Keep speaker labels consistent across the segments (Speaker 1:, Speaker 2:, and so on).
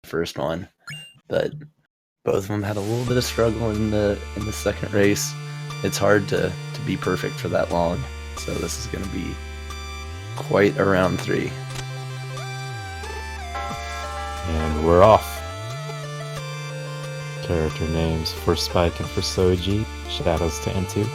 Speaker 1: first one, but both of them had a little bit of struggle in the second race. It's hard to be perfect for that long, so this is going to be quite a round 3.
Speaker 2: And we're off. Character names for Spike and for Soji. Shadows to N2.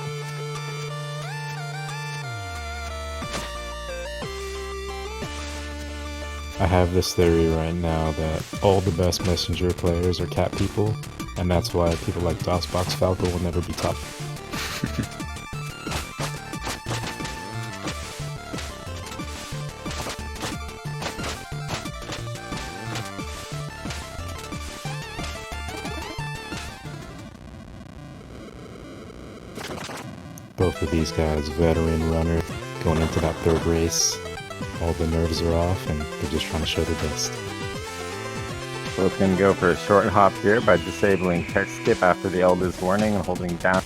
Speaker 2: I have this theory right now that all the best messenger players are cat people, and that's why people like DOSBox Falco will never be top. Both of these guys, veteran runner, going into that third race. All the nerves are off, and they're just trying to show their best.
Speaker 3: Both going to go for a short hop here by disabling text skip after the Elder's warning and holding down.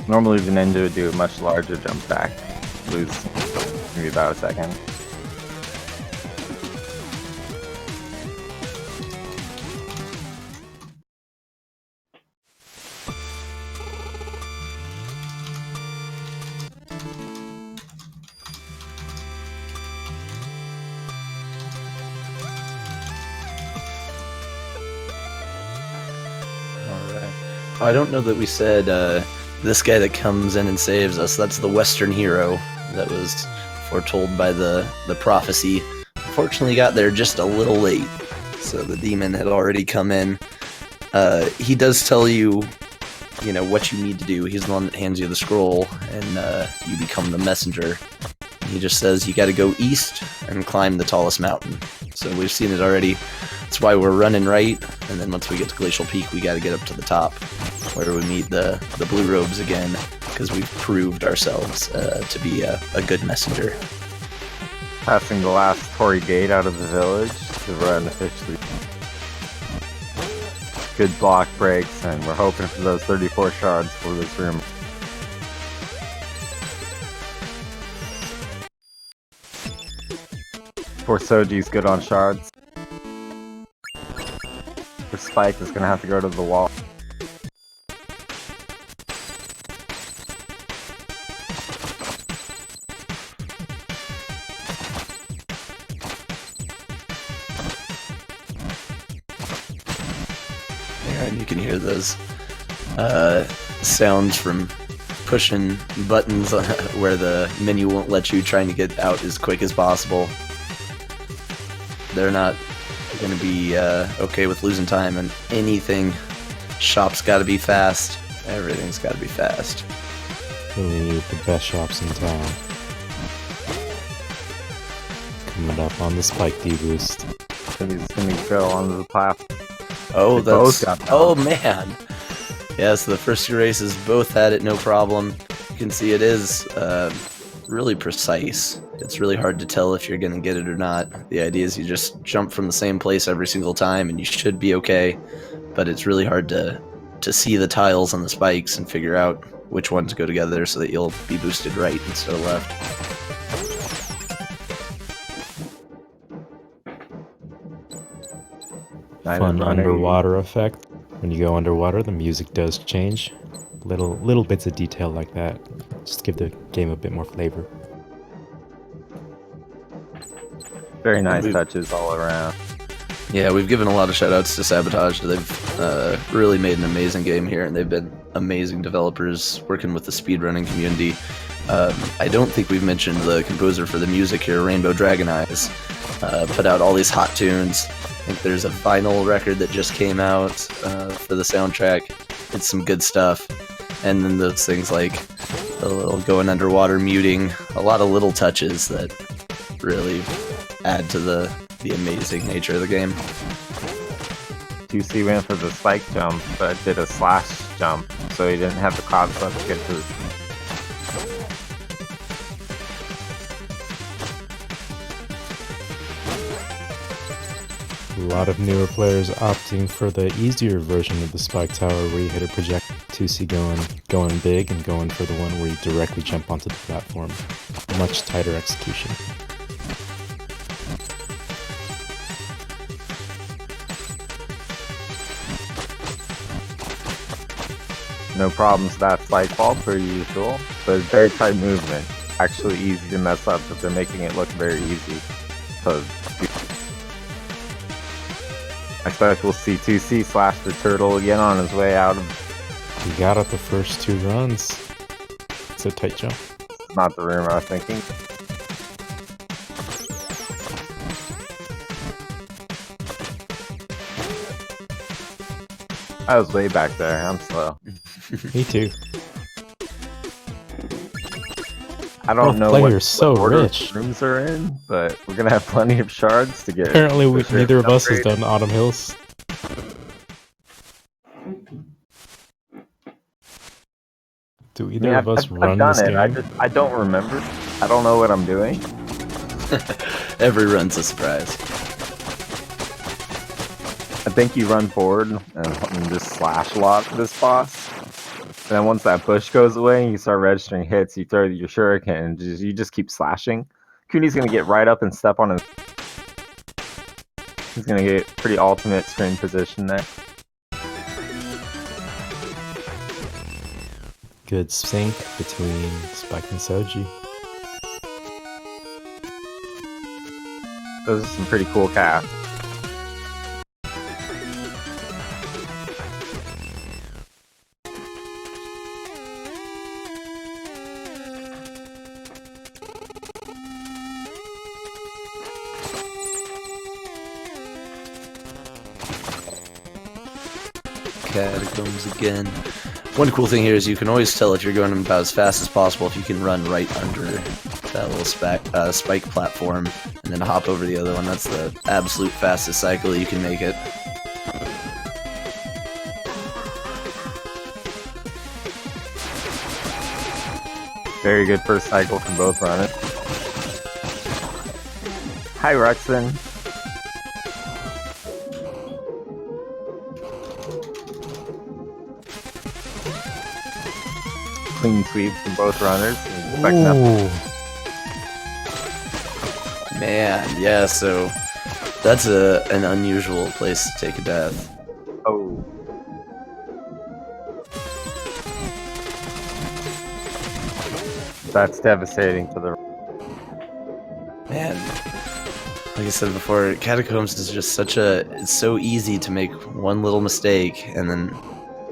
Speaker 3: Normally the Ninja would do a much larger jump back. Lose maybe about a second.
Speaker 1: I don't know that we said this guy that comes in and saves us, that's the Western hero that was foretold by the prophecy. Unfortunately got there just a little late, so the demon had already come in. He does tell you, what you need to do. He's the one that hands you the scroll, and you become the messenger. He just says you gotta go east and climb the tallest mountain. So we've seen it already. That's why we're running right, and then once we get to Glacial Peak, we gotta get up to the top, where we meet the Blue Robes again, because we've proved ourselves to be a good messenger.
Speaker 3: Passing the last Torii Gate out of the village to run officially. Good block breaks, and we're hoping for those 34 shards for this room. Poor Soji's good on shards. For Spike is gonna have to go to the wall.
Speaker 1: And you can hear those sounds from pushing buttons where the menu won't let you, trying to get out as quick as possible. They're not going to be okay with losing time, and anything. Shop's got to be fast. Everything's got to be fast.
Speaker 2: Really need the best shops in town. Coming up on the Spike D-Boost.
Speaker 3: He's going to go onto the platform.
Speaker 1: Oh,
Speaker 3: They both
Speaker 1: that's...
Speaker 3: got
Speaker 1: Oh, man! Yes, the first 2 races both had it, no problem. You can see it is really precise. It's really hard to tell if you're going to get it or not. The idea is you just jump from the same place every single time, and you should be okay. But it's really hard to see the tiles on the spikes and figure out which ones go together so that you'll be boosted right instead of left.
Speaker 2: Fun underwater effect. When you go underwater, the music does change. Little bits of detail like that just give the game a bit more flavor.
Speaker 3: Very nice touches all around.
Speaker 1: Yeah, we've given a lot of shoutouts to Sabotage. They've really made an amazing game here, and they've been amazing developers working with the speedrunning community. I don't think we've mentioned the composer for the music here, Rainbow Dragon Eyes. Put out all these hot tunes. I think there's a vinyl record that just came out for the soundtrack. It's some good stuff. And then those things like the little going underwater muting, a lot of little touches that really add to the amazing nature of the game.
Speaker 3: 2C went for the spike jump, but did a slash jump, so he didn't have the cloud slip to get to the...
Speaker 2: A lot of newer players opting for the easier version of the Spike Tower where you hit a project 2C going big, and going for the one where you directly jump onto the platform. Much tighter execution.
Speaker 3: No problems with that spike ball per usual, but it's very tight movement. Actually easy to mess up if they're making it look very easy. So I expect we'll see 2C slash the turtle again on his way out of...
Speaker 2: He got it the first 2 runs. It's a tight jump.
Speaker 3: Not the room I was thinking. I was way back there, I'm slow.
Speaker 2: Me too.
Speaker 3: I don't know
Speaker 2: players
Speaker 3: what
Speaker 2: so
Speaker 3: order
Speaker 2: rich.
Speaker 3: rooms are in, but we're gonna have plenty of shards to get.
Speaker 2: Apparently, neither of us has
Speaker 3: upgrade.
Speaker 2: done Autumn Hills. Do either of us run
Speaker 3: I've done
Speaker 2: this
Speaker 3: it.
Speaker 2: game?
Speaker 3: I don't remember. I don't know what I'm doing.
Speaker 1: Every run's a surprise.
Speaker 3: I think you run forward and just slash a lot for this boss. And then once that push goes away and you start registering hits, you throw your shuriken and you just keep slashing. Kuni's gonna get right up and step on his... He's gonna get pretty ultimate screen position there.
Speaker 2: Good sync between Spike and Soji.
Speaker 3: Those are some pretty cool casts.
Speaker 1: Catacombs again. One cool thing here is you can always tell if you're going about as fast as possible if you can run right under that little spike platform and then hop over the other one. That's the absolute fastest cycle you can make it.
Speaker 3: Very good first cycle from both runners. Hi, Ruxin. Clean sweep from both runners.
Speaker 2: Ooh.
Speaker 1: Man, yeah, so that's an unusual place to take a death.
Speaker 3: Oh. That's devastating for the...
Speaker 1: Man, like I said before, Catacombs is just it's so easy to make one little mistake, and then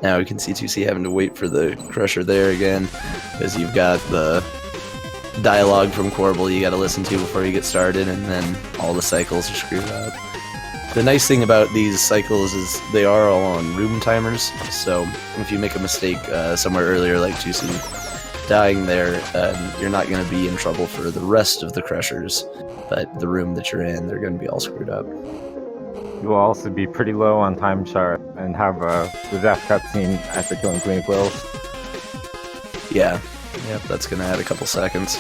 Speaker 1: now we can see 2C having to wait for the Crusher there again, because you've got the dialogue from Corbel you gotta listen to before you get started, and then all the cycles are screwed up. The nice thing about these cycles is they are all on room timers, so if you make a mistake somewhere earlier, like 2C dying there, you're not going to be in trouble for the rest of the Crushers, but the room that you're in, they're going to be all screwed up.
Speaker 3: You will also be pretty low on time chart and have the death cutscene after killing TwoCplus.
Speaker 1: Yeah, yep, that's going to add a couple seconds.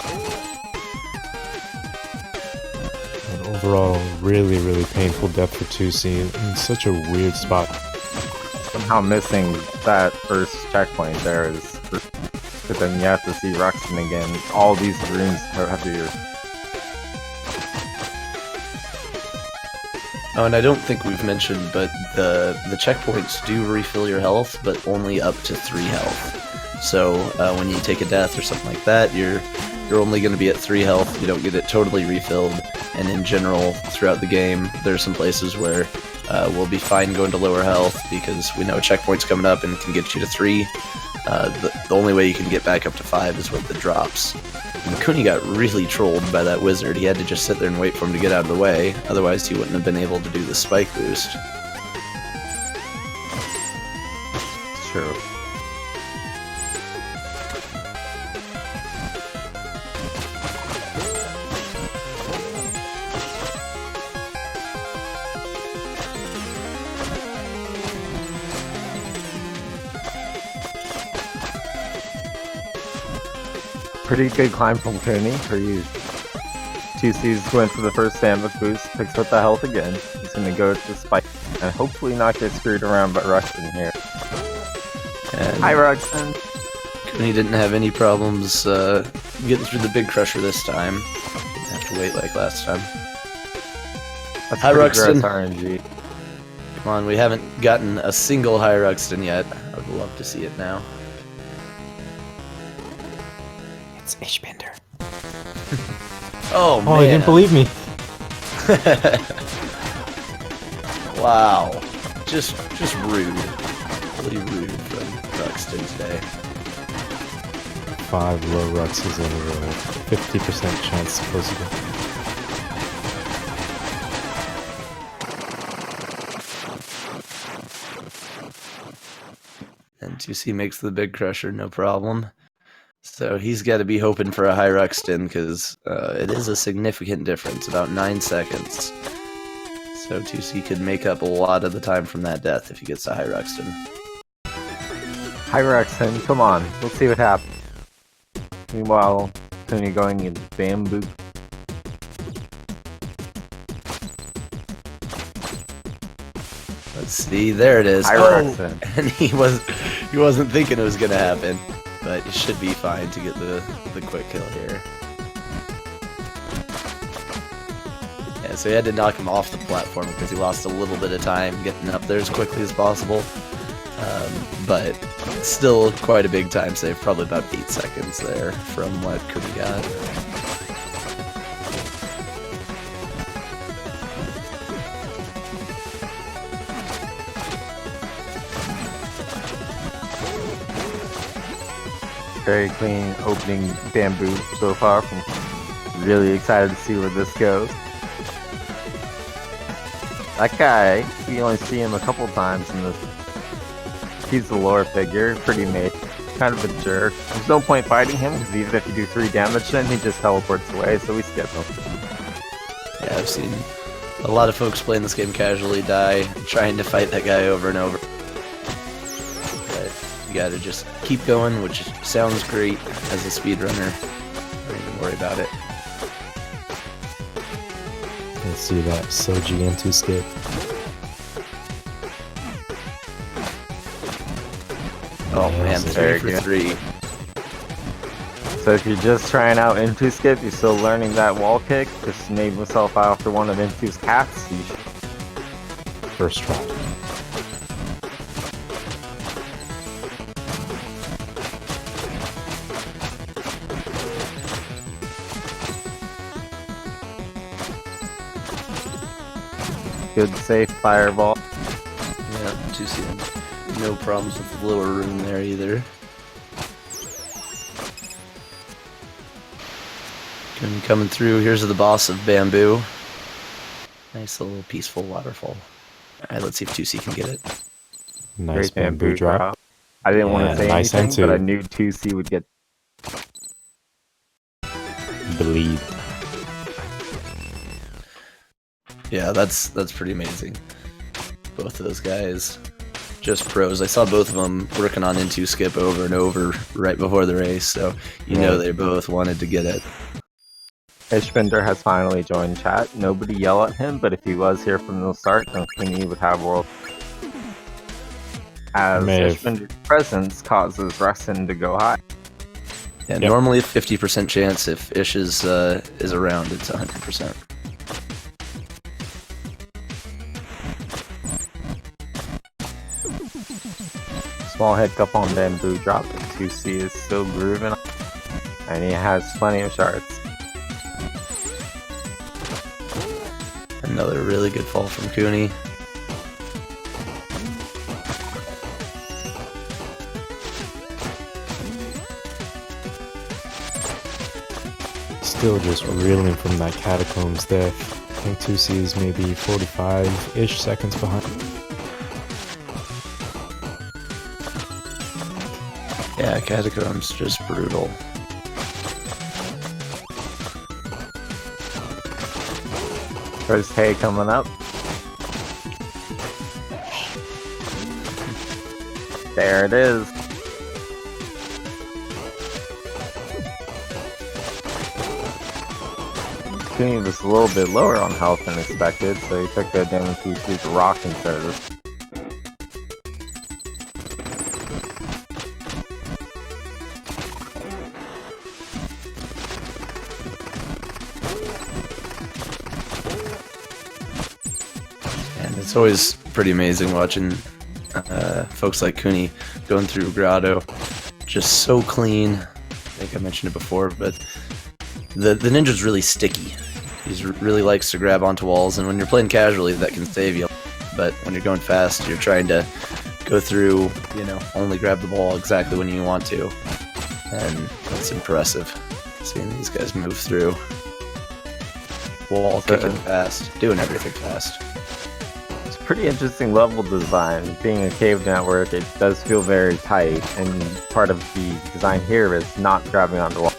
Speaker 2: And overall, really, really painful death for 2C in such a weird spot.
Speaker 3: Somehow missing that first checkpoint there is... But then you have to see Ruxin again. All these runes have your...
Speaker 1: Oh, and I don't think we've mentioned, but the checkpoints do refill your health, but only up to 3 health. So when you take a death or something like that, you're only going to be at 3 health. You don't get it totally refilled. And in general, throughout the game, there's some places where we'll be fine going to lower health because we know a checkpoint's coming up and can get you to 3. The only way you can get back up to 5 is with the drops. And Kuni got really trolled by that wizard. He had to just sit there and wait for him to get out of the way, otherwise he wouldn't have been able to do the spike boost.
Speaker 3: It's true. Pretty good climb from Kuni for you. 2C's went for the first sandwich boost, picks up the health again. He's gonna go to the spike and hopefully not get screwed around by Ruxin here.
Speaker 1: And
Speaker 3: Hi Ruxin!
Speaker 1: Kuni didn't have any problems getting through the big Crusher this time. Didn't have to wait like last time.
Speaker 3: That's
Speaker 1: Hi,
Speaker 3: pretty
Speaker 1: Ruxin.
Speaker 3: gross RNG.
Speaker 1: Come on, we haven't gotten a single High Ruxton yet. I would love to see it now.
Speaker 2: It's Ishbender.
Speaker 1: Oh man!
Speaker 2: Oh, he didn't believe me.
Speaker 1: Wow, just rude, really rude from Ruxton today.
Speaker 2: 5 low ruxes in a row. 50% chance supposedly.
Speaker 1: And 2C makes the big crusher, no problem. So he's got to be hoping for a high Ruxton because it is a significant difference, about 9 seconds. So 2C could make up a lot of the time from that death if he gets a high Ruxton.
Speaker 3: Hi Rexon, come on, let's see what happens. Meanwhile, Tony going in bamboo.
Speaker 1: Let's see, there it is.
Speaker 3: Hi Rexon.
Speaker 1: And he wasn't thinking it was gonna happen, but it should be fine to get the quick kill here. Yeah, so he had to knock him off the platform because he lost a little bit of time getting up there as quickly as possible. But still quite a big time save, probably about 8 seconds there from what Kuni got.
Speaker 3: Very clean opening bamboo so far. Really excited to see where this goes. That guy, we only see him a couple times in this. He's the lore figure, pretty mate, kind of a jerk. There's no point fighting him because even if you do 3 damage then he just teleports away, so we skip him.
Speaker 1: Yeah, I've seen a lot of folks playing this game casually die trying to fight that guy over and over. But you gotta just keep going, which sounds great as a speedrunner. Don't even worry about it.
Speaker 2: Let's see that Soji into skip.
Speaker 1: Oh man,
Speaker 3: very
Speaker 1: 3 for
Speaker 3: good.
Speaker 1: 3.
Speaker 3: So if you're just trying out Into skip, you're still learning that wall kick, just name yourself after one of Intu's cats. You should...
Speaker 2: First try.
Speaker 3: Good safe fireball.
Speaker 1: Yeah, 2C. No problems with the lower room there either. Coming through, here's the boss of bamboo. Nice little peaceful waterfall. Alright, let's see if 2C can get it.
Speaker 2: Nice
Speaker 3: Great
Speaker 2: bamboo drop.
Speaker 3: I didn't want to say
Speaker 2: nice
Speaker 3: anything,
Speaker 2: N2.
Speaker 3: but I knew 2C would get...
Speaker 2: Bleed.
Speaker 1: Yeah, that's pretty amazing. Both of those guys, just pros. I saw both of them working on Into skip over and over right before the race, so you know they both wanted to get it.
Speaker 3: Ishbender has finally joined chat. Nobody yell at him, but if he was here from the start, then Queenie would have world. As Ishbender's presence causes Ruxton to go high.
Speaker 1: Yeah, normally a 50% chance if Ish is around, it's 100%.
Speaker 3: Small hiccup on bamboo drop, but 2C is still grooving, and he has plenty of shards.
Speaker 1: Another really good fall from Kuni.
Speaker 2: Still just reeling from that Catacombs death. I think 2C is maybe 45-ish seconds behind.
Speaker 1: Yeah, Catacombs just brutal.
Speaker 3: First hay coming up. There it is. Queenie was a little bit lower on health than expected, so he took a damage to rock instead of this.
Speaker 1: It's always pretty amazing watching folks like Kuni going through Grotto. Just so clean. think I mentioned it before, but the ninja's really sticky. He really likes to grab onto walls, and when you're playing casually, that can save you. But when you're going fast, you're trying to go through, only grab the ball exactly when you want to. And it's impressive seeing these guys move through. Wall kicking fast, doing everything fast.
Speaker 3: It's a pretty interesting level design. Being a cave network, it does feel very tight, and part of the design here is not grabbing onto walls.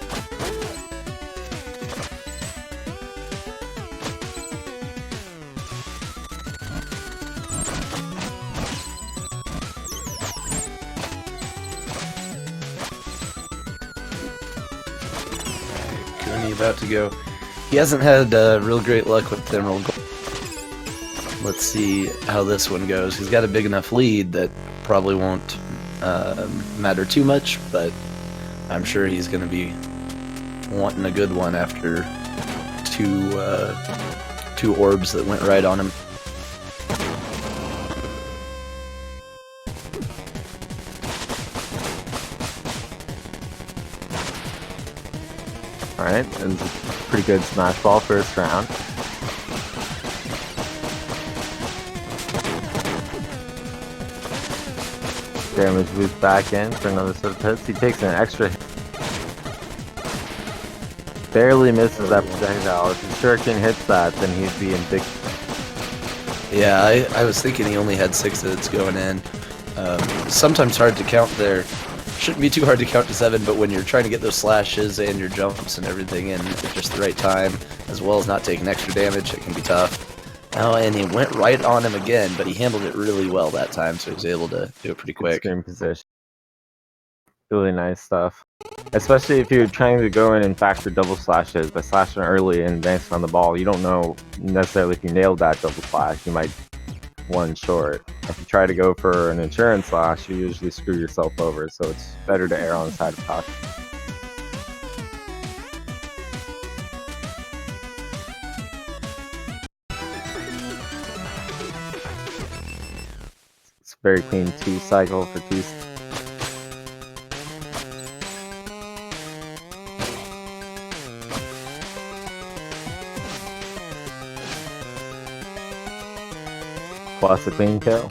Speaker 1: About to go. He hasn't had real great luck with Emerald Gold. Let's see how this one goes. He's got a big enough lead that probably won't matter too much, but I'm sure he's going to be wanting a good one after two orbs that went right on him.
Speaker 3: Alright, it was a pretty good smash ball first round. Damage boost back in for another set of hits. He takes an extra hit. Barely misses that projectile. If his shuriken hits that, then he'd be in big...
Speaker 1: Yeah, I was thinking he only had 6 hits going in. Sometimes hard to count there. Shouldn't be too hard to count to 7, but when you're trying to get those slashes and your jumps and everything in at just the right time, as well as not taking extra damage, it can be tough. Oh, and he went right on him again, but he handled it really well that time, so he was able to do it pretty quick.
Speaker 3: Screen position. Really nice stuff. Especially if you're trying to go in and factor double slashes by slashing early and advancing on the ball. You don't know necessarily if you nailed that double slash. You might one short. If you try to go for an insurance slash, you usually screw yourself over, so it's better to err on the side of caution. It's a very clean 2 cycle for 2. Plus a clean kill.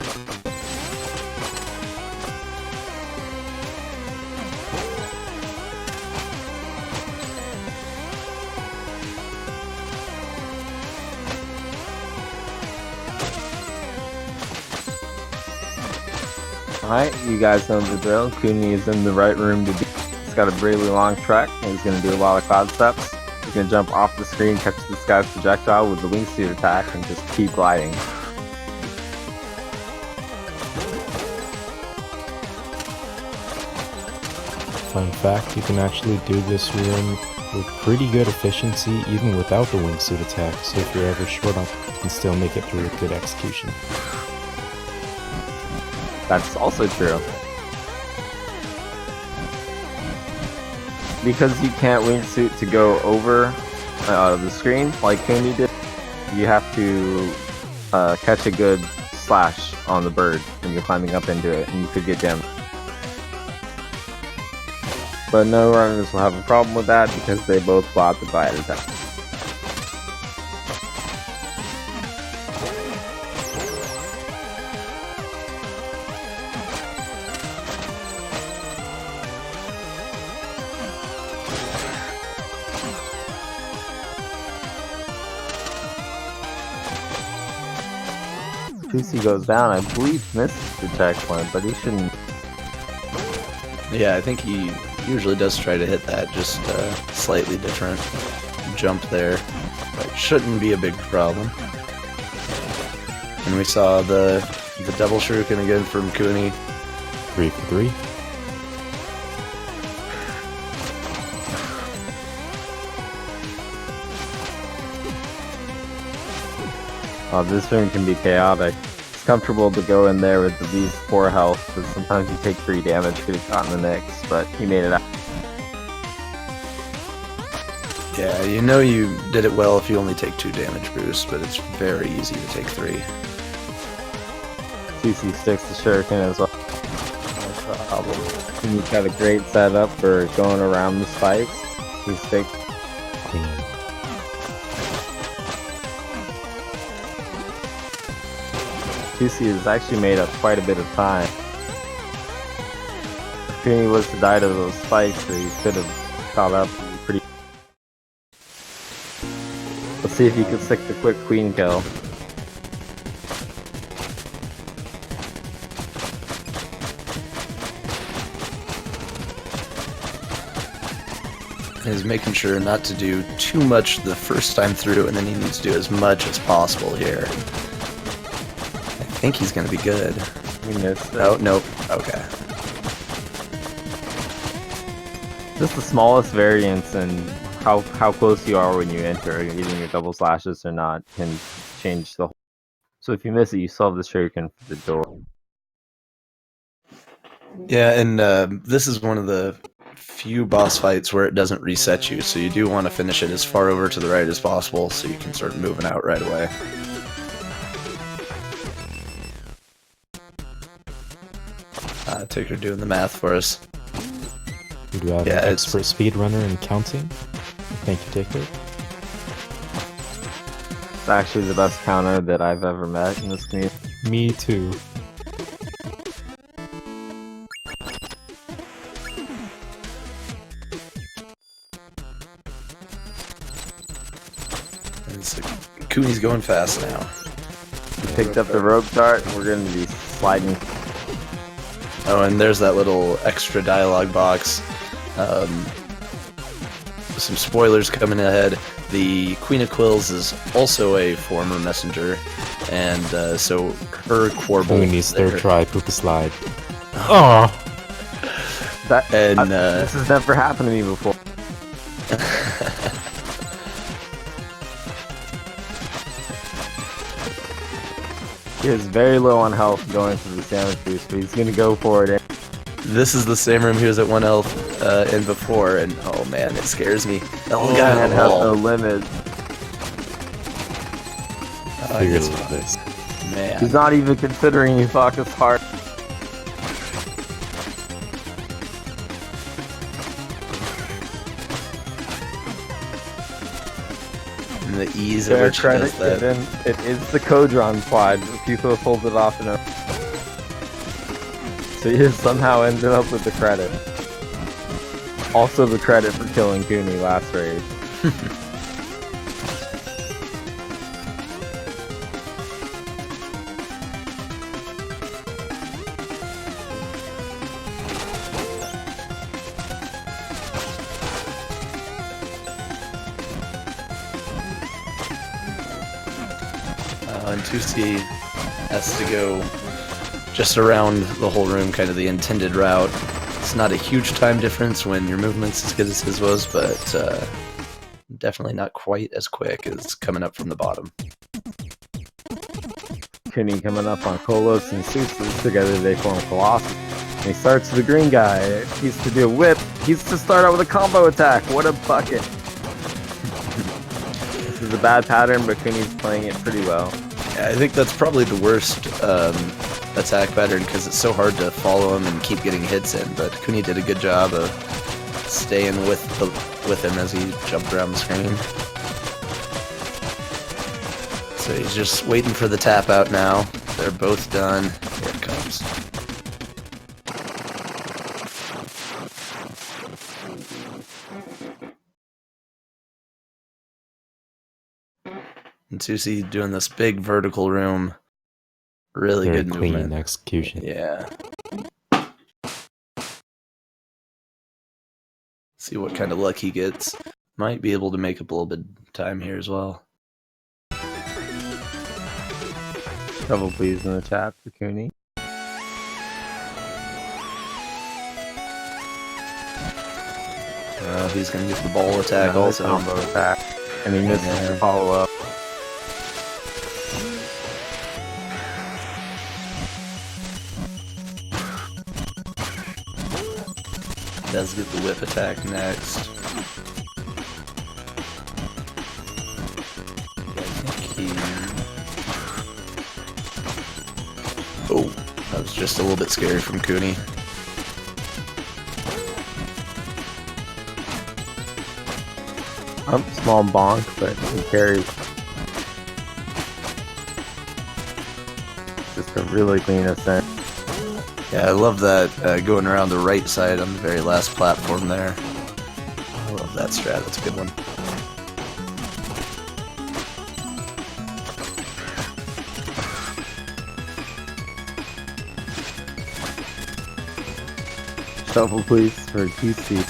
Speaker 3: Alright, you guys know the drill. Kuni is in the right room to be. He's got a really long trek, and he's going to do a lot of cloud steps. He's going to jump off the screen, catch this guy's projectile with the wingsuit attack, and just keep gliding.
Speaker 2: Fun fact, you can actually do this room with pretty good efficiency even without the wingsuit attack, so if you're ever short up, you can still make it through with good execution.
Speaker 3: That's also true. Because you can't wingsuit to go over the screen like Kuni did, you have to catch a good slash on the bird when you're climbing up into it, and you could get damaged. But no runners will have a problem with that because they both block the glide attack. Tusi goes down, I believe misses the checkpoint, but he shouldn't.
Speaker 1: Yeah, I think he usually does try to hit that, just slightly different jump there. But shouldn't be a big problem. And we saw the double shuriken again from Kuni.
Speaker 2: 3 for 3.
Speaker 3: Oh, this room can be chaotic. It's comfortable to go in there with the least 4 health, because sometimes you take 3 damage, could have gotten the Nix, but he made it out.
Speaker 1: Yeah, you know you did it well if you only take 2 damage boosts, but it's very easy to take 3.
Speaker 3: CC sticks the shuriken as well. problem. And he's got a great setup for going around the spikes. He's sick.
Speaker 2: Queen.
Speaker 3: Tusi has actually made up quite a bit of time. If Kuni was to die to those spikes, he could have caught up pretty. Let's see if he can stick the quick queen kill.
Speaker 1: He's making sure not to do too much the first time through, and then he needs to do as much as possible here. I think he's gonna be good.
Speaker 3: He missed it.
Speaker 1: Oh, nope. Okay.
Speaker 3: Just the smallest variance in how close you are when you enter, either your double slashes or not, can change the whole. So if you miss it, you still have the shuriken for the door.
Speaker 1: Yeah, and this is one of the few boss fights where it doesn't reset you, so you do want to finish it as far over to the right as possible so you can start moving out right away. Tigger doing the math for us.
Speaker 2: We do have an expert speedrunner in counting. Thank you, Tigger.
Speaker 3: It's actually the best counter that I've ever met in this community.
Speaker 2: Me too.
Speaker 1: Kuni's going fast now.
Speaker 3: We picked up the rope dart, we're going to be sliding.
Speaker 1: Oh, and there's that little extra dialogue box. Some spoilers coming ahead. The Queen of Quills is also a former messenger, and so her Quarble.
Speaker 2: Kuni's third try, poop a slide. Oh!
Speaker 3: This has never happened to me before. He is very low on health going for the sandwich boost, but he's gonna go for it.
Speaker 1: This is the same room he was at 1 health in before, and oh man, it scares me.
Speaker 3: Oh, man has no limit.
Speaker 2: Figures with this.
Speaker 1: Man.
Speaker 3: He's not even considering you fuck his heart.
Speaker 1: And the ease of which he does that.
Speaker 3: It is the Kodron slide. People pulled it off in a. So he has somehow ended up with the credit. Also the credit for killing Kuni last raid.
Speaker 1: And 2C has to go just around the whole room, kind of the intended route. It's not a huge time difference when your movement's as good as his was, but definitely not quite as quick as coming up from the bottom.
Speaker 3: Kuni coming up on Kolos and Susus. Together they form Colossus. And he starts with the green guy. He's to do a whip. He's to start out with a combo attack. What a bucket. This is a bad pattern, but Kuni's playing it pretty well.
Speaker 1: Yeah, I think that's probably the worst attack pattern because it's so hard to follow him and keep getting hits in, but Kuni did a good job of staying with him as he jumped around the screen. So he's just waiting for the tap out now. They're both done. Here it comes. And Susie doing this big vertical room. Really
Speaker 2: Very
Speaker 1: good
Speaker 2: clean
Speaker 1: movement.
Speaker 2: execution.
Speaker 1: Yeah. See what kind of luck he gets. Might be able to make up a little bit of time here as well.
Speaker 3: Trouble please in the chat for Kuni.
Speaker 1: He's gonna get the ball attack
Speaker 3: Another
Speaker 1: also.
Speaker 3: combo attack. And he misses the follow up.
Speaker 1: Does get the whip attack next. Oh, that was just a little bit scary from Kuni.
Speaker 3: Small bonk, but he carries. Just a really clean ascent.
Speaker 1: Yeah, I love that going around the right side on the very last platform there. I love that strat, that's a good one.
Speaker 3: Shuffle please for TC.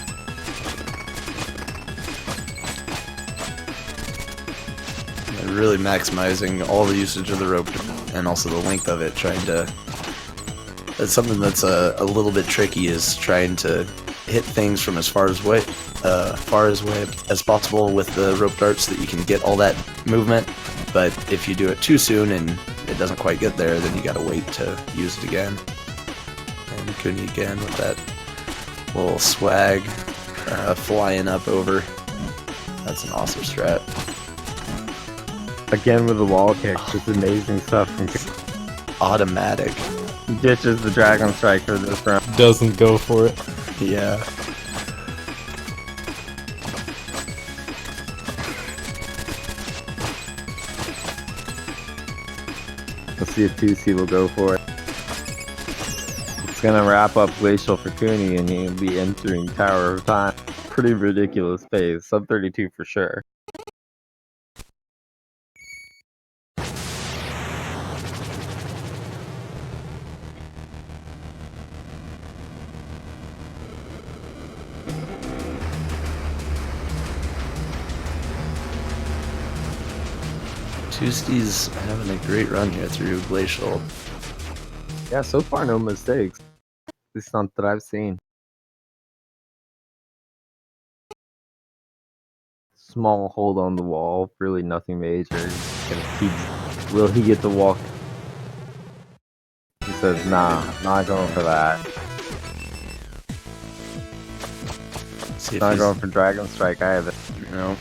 Speaker 1: Really maximizing all the usage of the rope and also the length of it, trying to... That's something that's a little bit tricky, is trying to hit things from as far away as possible with the rope dart so that you can get all that movement. But if you do it too soon and it doesn't quite get there, then you gotta wait to use it again. And Kuni again with that little swag, flying up over. That's an awesome strat.
Speaker 3: Again with the wall kick, just amazing stuff from
Speaker 1: Automatic.
Speaker 3: He ditches the Dragon Strike for this round.
Speaker 2: Doesn't go for it.
Speaker 1: Yeah.
Speaker 3: Let's see if 2C will go for it. It's gonna wrap up Glacial for Kuni and he'll be entering Tower of Time. Pretty ridiculous phase, sub 32 for sure.
Speaker 1: TwoCplus having a great run here through Glacial.
Speaker 3: Yeah, so far no mistakes. At least not that I've seen. Small hold on the wall, really nothing major. He's gonna keep. Will he get the walk? He says, nah, not going for that.
Speaker 1: See if
Speaker 3: Not
Speaker 1: he's,
Speaker 3: going for Dragon Strike either.
Speaker 1: you know,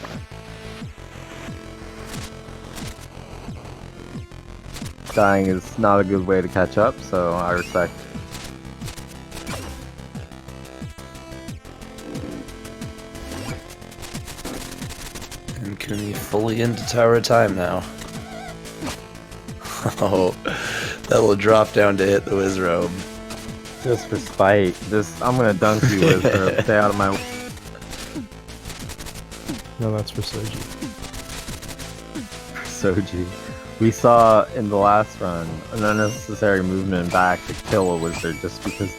Speaker 3: Dying is not a good way to catch up, so I respect.
Speaker 1: and Kuni fully into Tower of Time now. Oh, that little drop down to hit the Wizrobe.
Speaker 3: Just for spite. Just, I'm gonna dunk you with her. Stay out of my way.
Speaker 2: No, that's for Soji.
Speaker 3: Soji. We saw in the last run an unnecessary movement back to kill a wizard just because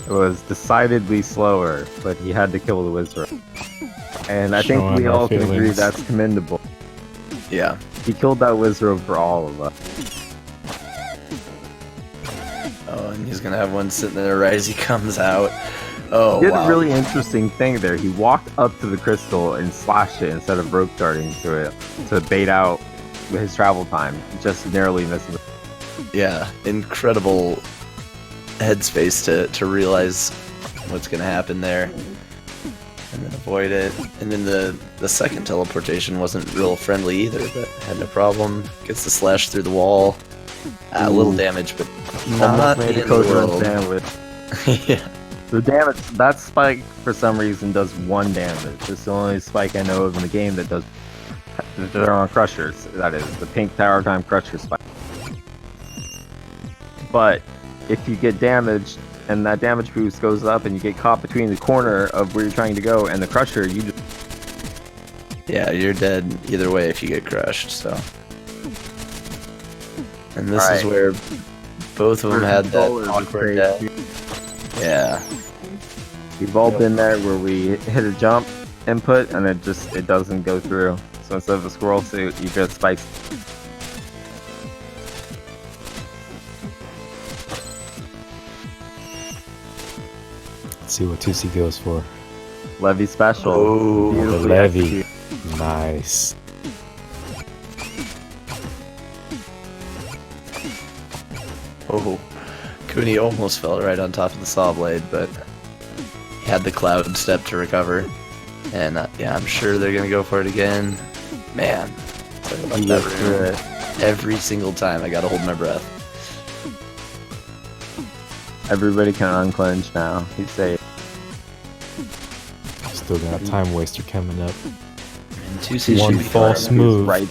Speaker 3: it was decidedly slower, but he had to kill the wizard. And I think
Speaker 2: Showing
Speaker 3: we
Speaker 2: our
Speaker 3: all can agree
Speaker 2: feelings.
Speaker 3: that's commendable.
Speaker 1: Yeah.
Speaker 3: He killed that wizard for all of us.
Speaker 1: Oh, and he's gonna have one sitting there right as he comes out. Oh,
Speaker 3: He did
Speaker 1: wow.
Speaker 3: a really interesting thing there. He walked up to the crystal and slashed it instead of rope darting to it to bait out his travel time, just narrowly missing.
Speaker 1: Yeah, incredible headspace to realize what's gonna happen there. And then avoid it. And then the second teleportation wasn't real friendly either, but had no problem. Gets the slash through the wall. A little damage, but not
Speaker 3: Almost made
Speaker 1: the
Speaker 3: a
Speaker 1: end of
Speaker 3: code
Speaker 1: the
Speaker 3: run
Speaker 1: world.
Speaker 3: sandwich.
Speaker 1: Yeah.
Speaker 3: The damage, that spike for some reason does 1 damage. It's the only spike I know of in the game that does. They're on crushers, that is, the pink Tower Time crusher spike. But if you get damaged and that damage boost goes up and you get caught between the corner of where you're trying to go and the crusher, you just.
Speaker 1: Yeah, you're dead either way if you get crushed, so. And this is
Speaker 3: Alright.
Speaker 1: where both of them had that
Speaker 3: Bowlers are
Speaker 1: awkward
Speaker 3: crazy.
Speaker 1: death. Yeah.
Speaker 3: We've all been there where we hit a jump input and it doesn't go through. So instead of a squirrel suit, you get spikes.
Speaker 2: Let's see what 2C goes for.
Speaker 3: Levy special.
Speaker 1: Oh, the
Speaker 3: Beautifully
Speaker 2: levy.
Speaker 3: executed.
Speaker 2: Nice.
Speaker 1: Oh, Kuni almost fell right on top of the saw blade, but he had the cloud step to recover. And yeah, I'm sure they're gonna go for it again. Man, talk about
Speaker 3: He
Speaker 1: that
Speaker 3: gets through
Speaker 1: room.
Speaker 3: it.
Speaker 1: Every single time I gotta hold my breath.
Speaker 3: Everybody can unclench now. He's safe.
Speaker 2: Still got a time waster coming up.
Speaker 1: And 2C
Speaker 2: One
Speaker 1: should be
Speaker 2: false
Speaker 1: fine.
Speaker 2: move.
Speaker 3: Right.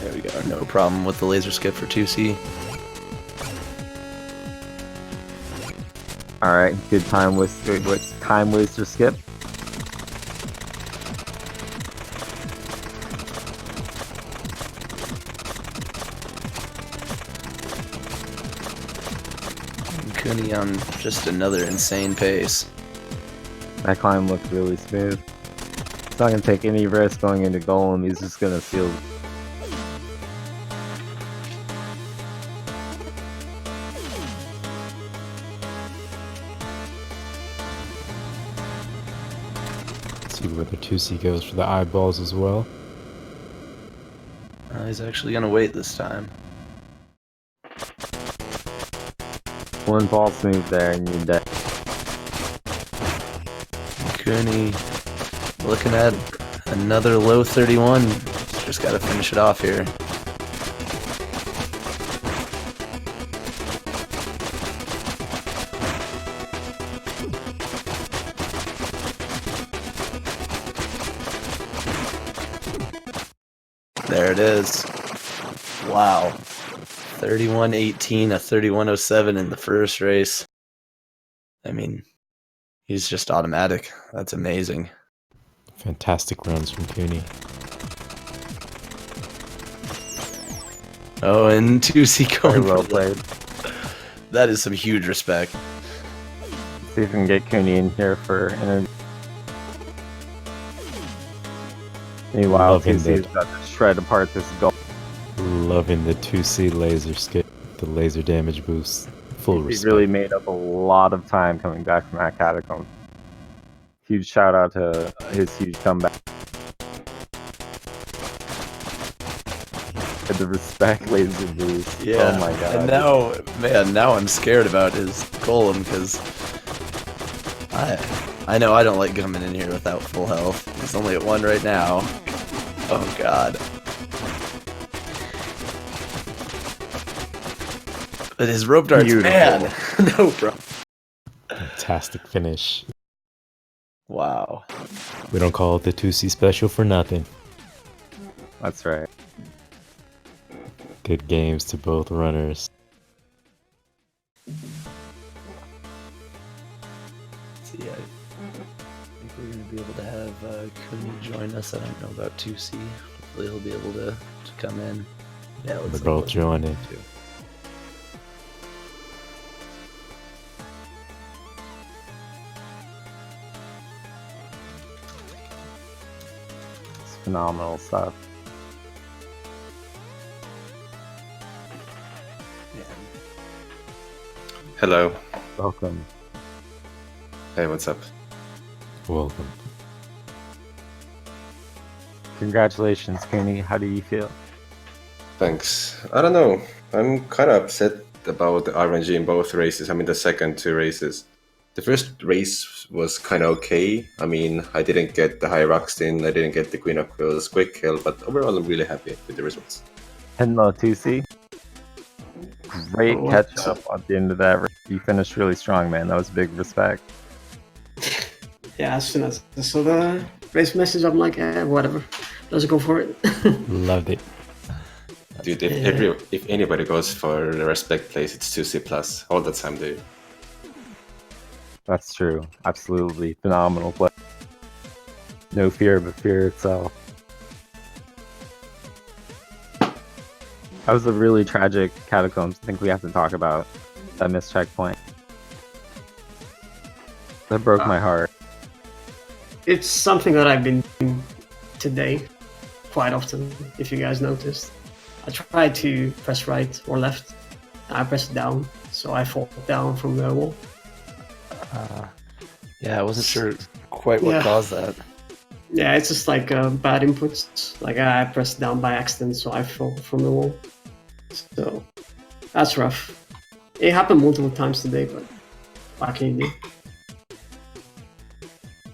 Speaker 1: There we go. No problem with the laser skip for 2C.
Speaker 3: All right, good time waster skip.
Speaker 1: Kuni on just another insane pace.
Speaker 3: That climb looked really smooth. He's not gonna take any risk going into Golem. He's just gonna seal.
Speaker 2: See where the 2C goes for the eyeballs as well.
Speaker 1: He's actually gonna wait this time.
Speaker 3: One false move there and you're dead.
Speaker 1: Kuni looking at another low 31. Just gotta finish it off here. There it is. Wow. 31:18, a 31:07 in the first race. I mean, he's just automatic. That's amazing.
Speaker 2: Fantastic runs from Kuni.
Speaker 1: Oh, and 2C
Speaker 3: Very
Speaker 1: going
Speaker 3: well
Speaker 1: for
Speaker 3: played.
Speaker 1: that is some huge respect.
Speaker 3: See if we can get Kuni in here for energy. Meanwhile,
Speaker 2: Loving
Speaker 3: 2C is
Speaker 2: it.
Speaker 3: about to shred apart this goal.
Speaker 2: Loving the 2C laser skip, the laser damage boost. Full
Speaker 3: He
Speaker 2: respect.
Speaker 3: really made up a lot of time coming back from that catacomb. Huge shout out to his huge comeback. And the respect laser boost.
Speaker 1: Yeah.
Speaker 3: Oh my god.
Speaker 1: And now, man, now I'm scared about his golem because I know I don't like coming in here without full health. He's only at 1 right now. Oh god. But his rope darts,
Speaker 3: Beautiful.
Speaker 1: man. No problem.
Speaker 2: Fantastic finish.
Speaker 1: Wow.
Speaker 2: We don't call it the 2C special for nothing.
Speaker 3: That's right.
Speaker 2: Good games to both runners.
Speaker 1: See, I think we're going to be able to have Kuni join us. I don't know about 2C. Hopefully he'll be able to come in. Yeah,
Speaker 2: They're both joining.
Speaker 1: Too.
Speaker 3: It's phenomenal stuff.
Speaker 1: Yeah.
Speaker 4: Hello.
Speaker 3: Welcome.
Speaker 4: Hey, what's up?
Speaker 2: Welcome.
Speaker 3: Congratulations, Kuni. How do you feel?
Speaker 4: Thanks. I don't know. I'm kind of upset about the RNG in both races. I mean, the second two races. The first race was kind of okay. I mean, I didn't get the high Rockstein, I didn't get the Queen of Quills quick kill, but overall I'm really happy with the results.
Speaker 3: Henlo 2C. Great catch up at the end of that race. You finished really strong, man. That was big respect.
Speaker 5: Yeah, as soon as I saw the race message, I'm like, whatever. Let's go for it.
Speaker 2: Loved it.
Speaker 4: Dude, if anybody goes for the respect place, it's 2C+ all the time, dude.
Speaker 3: That's true. Absolutely phenomenal play. No fear but fear itself. That was a really tragic catacombs. I think we have to talk about that missed checkpoint. That broke my heart.
Speaker 5: It's something that I've been doing today quite often, if you guys noticed. I try to press right or left, and I press down, so I fall down from the wall.
Speaker 1: Yeah, I wasn't sure quite what
Speaker 5: Yeah.
Speaker 1: caused that.
Speaker 5: Yeah, it's just like bad inputs. Like I pressed down by accident, so I fell from the wall. So that's rough. It happened multiple times today, but what can you do?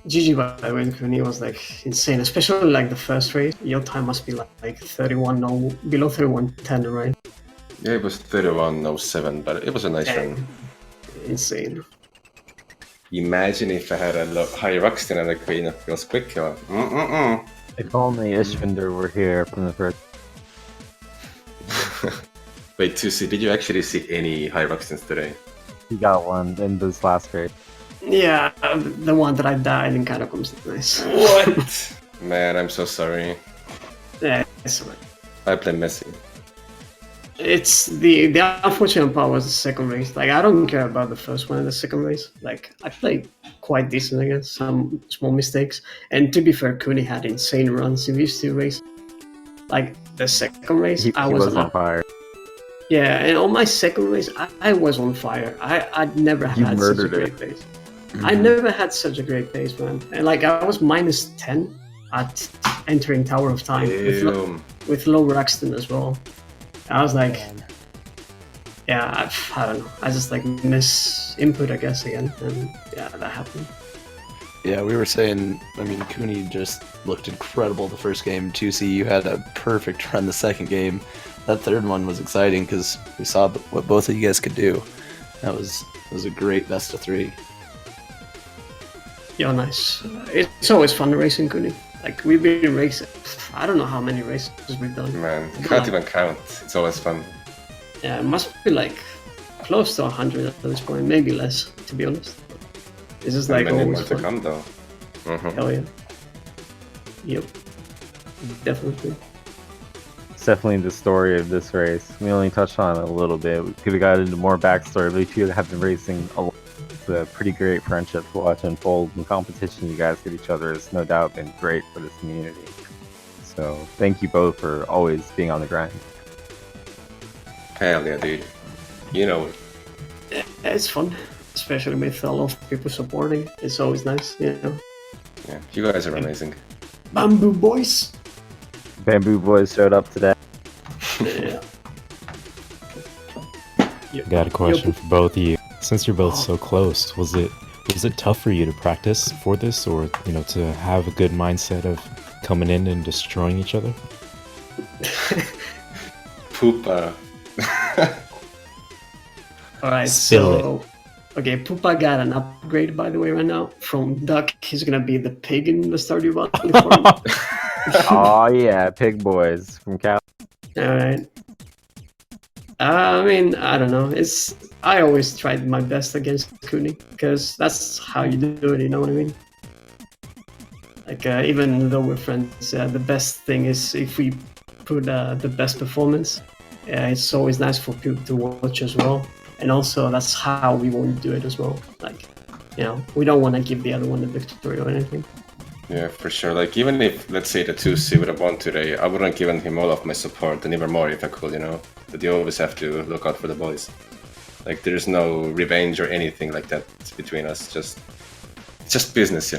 Speaker 5: GG, by the way, Kuni was like insane, especially like the first race. Your time must be like 31, no, below 31:10, right?
Speaker 4: Yeah, it was 31:07, but it was a nice run.
Speaker 5: Insane.
Speaker 4: Imagine if I had a higher Ruxton and the Queen feels quick kill.
Speaker 3: If only Ishvander were here from the first.
Speaker 4: Wait, 2C, did you actually see any high Ruxtons today?
Speaker 3: He got one in this last raid.
Speaker 5: Yeah, the one that I died in Catacombs. Nice.
Speaker 4: What? Man, I'm so sorry.
Speaker 5: Yeah, it's alright.
Speaker 4: I play Messi.
Speaker 5: It's the unfortunate part was the second race. Like, I don't care about the first one and the second race. Like, I played quite decent against some small mistakes. And to be fair, Kuni had insane runs in these two races. Like, the second race,
Speaker 3: He
Speaker 5: I
Speaker 3: was on fire.
Speaker 5: Yeah, and on my second race, I was on fire. I'd never
Speaker 3: You
Speaker 5: had such a
Speaker 3: murdered
Speaker 5: great
Speaker 3: it.
Speaker 5: pace. I never had such a great pace, man. And like, I was minus 10 at entering Tower of Time with low Ruxton as well. I was like, yeah, I don't know. I just like miss input, I guess, again, and yeah, that happened.
Speaker 1: Yeah, we were saying, I mean, Kuni just looked incredible the first game. 2C, you had a perfect run the second game. That third one was exciting because we saw what both of you guys could do. That was a great best of 3.
Speaker 5: Yeah, nice. It's always fun racing Kuni. Like, we've been racing, I don't know how many races we've done.
Speaker 4: Man, can't even count. It's always fun.
Speaker 5: Yeah, it must be like close to 100 at this point, maybe less, to be honest. It's just like
Speaker 4: many
Speaker 5: always
Speaker 4: more to
Speaker 5: fun.
Speaker 4: come, though.
Speaker 5: Hell yeah. Yep. Definitely.
Speaker 3: It's definitely the story of this race. We only touched on it a little bit. We could have got into more backstory, but if you have been racing a lot, it's a pretty great friendship to watch unfold. And the competition you guys give each other has no doubt been great for this community. So thank you both for always being on the grind.
Speaker 4: Hell yeah, dude. You know it.
Speaker 5: Yeah, it's fun, especially with a lot of people supporting. It's always nice, you know.
Speaker 4: Yeah, you guys are amazing.
Speaker 5: Bamboo boys!
Speaker 3: Bamboo Boys showed up today.
Speaker 5: Yeah.
Speaker 2: I got a question for both of you. Since you're both so close, was it tough for you to practice for this, or to have a good mindset of coming in and destroying each other?
Speaker 4: Poopa.
Speaker 5: Alright,
Speaker 2: Spill
Speaker 5: so... Okay, Poopa got an upgrade, by the way, right now. From Duck, he's gonna be the pig in the Stardew Valley farm.
Speaker 3: Oh yeah, Pig Boys from Cal.
Speaker 5: Alright. I mean, I don't know. I always tried my best against Kuni, because that's how you do it, you know what I mean? Like, even though we're friends, the best thing is if we put the best performance. It's always nice for people to watch as well. And also, that's how we want to do it as well. Like, we don't want to give the other one the victory or anything.
Speaker 4: Yeah, for sure. Like, even if, let's say, the 2C would have won today, I wouldn't have given him all of my support, and even more if I could, That you always have to look out for the boys. Like, there's no revenge or anything like that between us. It's just business,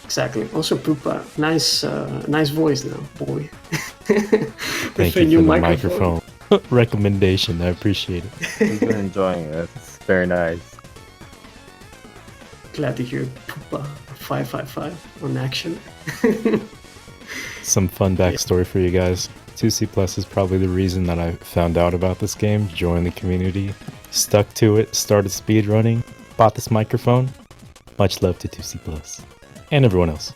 Speaker 5: Exactly. Also, Poopa, nice voice now, boy.
Speaker 2: Thank you for the microphone recommendation. I appreciate it.
Speaker 3: We've been enjoying it. It's very nice.
Speaker 5: Glad to hear Poopa 555 on action.
Speaker 2: Some fun backstory for you guys. 2C+ is probably the reason that I found out about this game, joined the community, stuck to it, started speedrunning, bought this microphone. Much love to 2C+. And everyone else.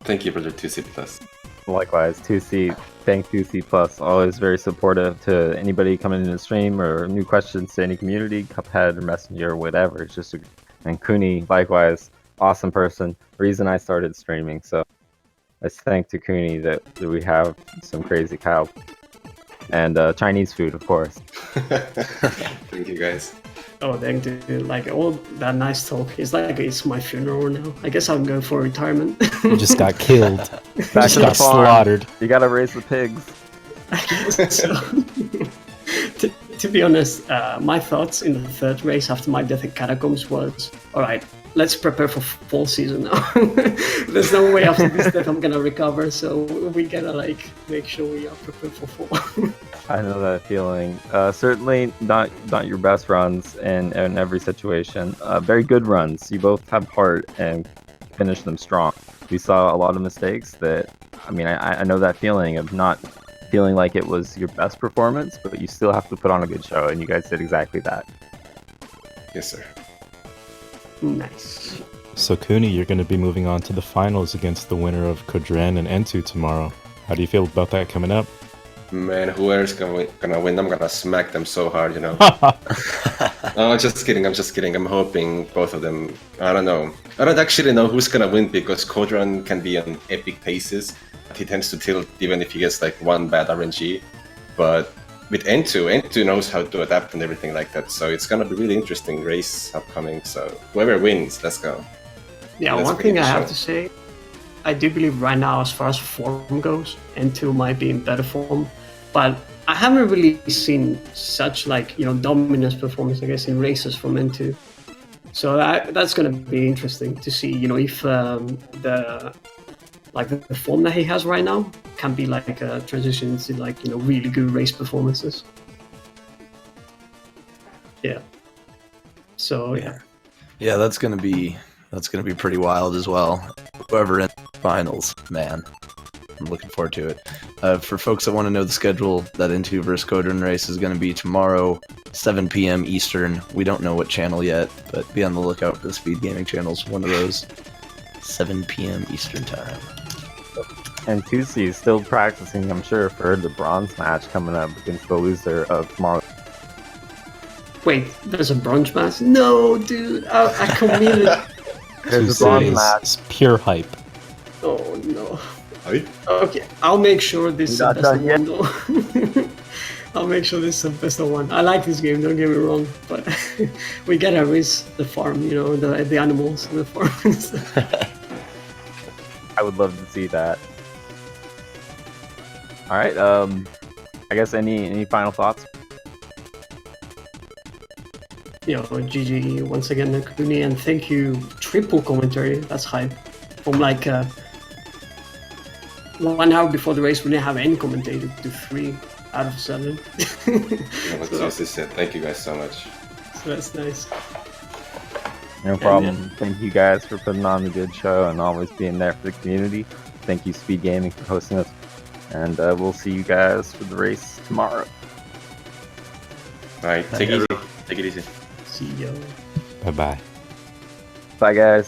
Speaker 4: Thank you, brother 2C+.
Speaker 3: Likewise, 2C. Thank 2C+. Always very supportive to anybody coming in the stream or new questions to any community, Cuphead or Messenger or whatever. It's just and Kuni, likewise, awesome person. Reason I started streaming. So let's thank to Kuni that we have some crazy cow and Chinese food, of course.
Speaker 4: Thank you, guys.
Speaker 5: Oh, thank you. Like, all that nice talk. It's like it's my funeral now. I guess I'm going for retirement.
Speaker 2: You just got killed.
Speaker 3: Back
Speaker 2: Just
Speaker 3: to the
Speaker 2: got
Speaker 3: farm.
Speaker 2: slaughtered.
Speaker 3: You gotta raise the pigs.
Speaker 5: I guess so. to be honest, my thoughts in the third race after my death in Catacombs was, alright, let's prepare for fall season now. There's no way after this that I'm gonna recover, so we gotta make sure we are prepared for fall.
Speaker 3: I know that feeling. Certainly not your best runs in every situation. Very good runs. You both have heart and finish them strong. We saw a lot of mistakes that, I know that feeling of not feeling like it was your best performance, but you still have to put on a good show, and you guys did exactly that.
Speaker 4: Yes, sir.
Speaker 5: Nice.
Speaker 2: So Kuni, you're going to be moving on to the finals against the winner of Kodren and N2 tomorrow. How do you feel about that coming up?
Speaker 4: Man, whoever's gonna win, I'm gonna smack them so hard, you know. No, I'm just kidding. I'm hoping both of them. I don't know. I don't actually know who's gonna win because Kodran can be on epic paces. He tends to tilt even if he gets like one bad RNG. But with N2 knows how to adapt and everything like that. So it's gonna be really interesting race upcoming. So whoever wins, let's go.
Speaker 5: Yeah,
Speaker 4: Let's
Speaker 5: one
Speaker 4: begin
Speaker 5: thing
Speaker 4: the
Speaker 5: I have
Speaker 4: show.
Speaker 5: to say, I do believe right now, as far as form goes, N2 might be in better form, but I haven't really seen such dominance performance, I guess, in races from N2. So that's going to be interesting to see, if the form that he has right now can be like a transition into really good race performances. Yeah. So yeah.
Speaker 1: Yeah, that's gonna be pretty wild as well. Whoever in the finals, man, I'm looking forward to it. For folks that want to know the schedule, that N2 vs Kodran race is going to be tomorrow, 7 p.m. Eastern. We don't know what channel yet, but be on the lookout for the Speed Gaming channels. One of those, 7 p.m. Eastern time.
Speaker 3: And Tusi is still practicing, I'm sure, for the bronze match coming up against the loser of tomorrow.
Speaker 5: Wait, there's a bronze match? No, dude, I committed.
Speaker 3: There's a bronze
Speaker 2: Tuesday
Speaker 3: match.
Speaker 2: is pure hype.
Speaker 5: Oh no.
Speaker 4: Aye.
Speaker 5: Okay, I'll make sure this is
Speaker 3: You're
Speaker 5: the
Speaker 3: not
Speaker 5: best
Speaker 3: done
Speaker 5: one though. I'll make sure this is the best one. I like this game, don't get me wrong, but we gotta raise the farm, the animals in the farms.
Speaker 3: I would love to see that. All right. I guess any final thoughts?
Speaker 5: GG once again, Kuni, and thank you, triple commentary. That's hype. From 1 hour before the race, we didn't have any commentator to 3 out of 7.
Speaker 4: What Jesse said. Thank you guys so much.
Speaker 5: So that's nice.
Speaker 3: No problem. Thank you guys for putting on a good show and always being there for the community. Thank you, Speed Gaming, for hosting us. And we'll see you guys for the race tomorrow.
Speaker 4: All right, take it easy. Take it easy.
Speaker 5: See ya.
Speaker 2: Bye-bye.
Speaker 3: Bye, guys.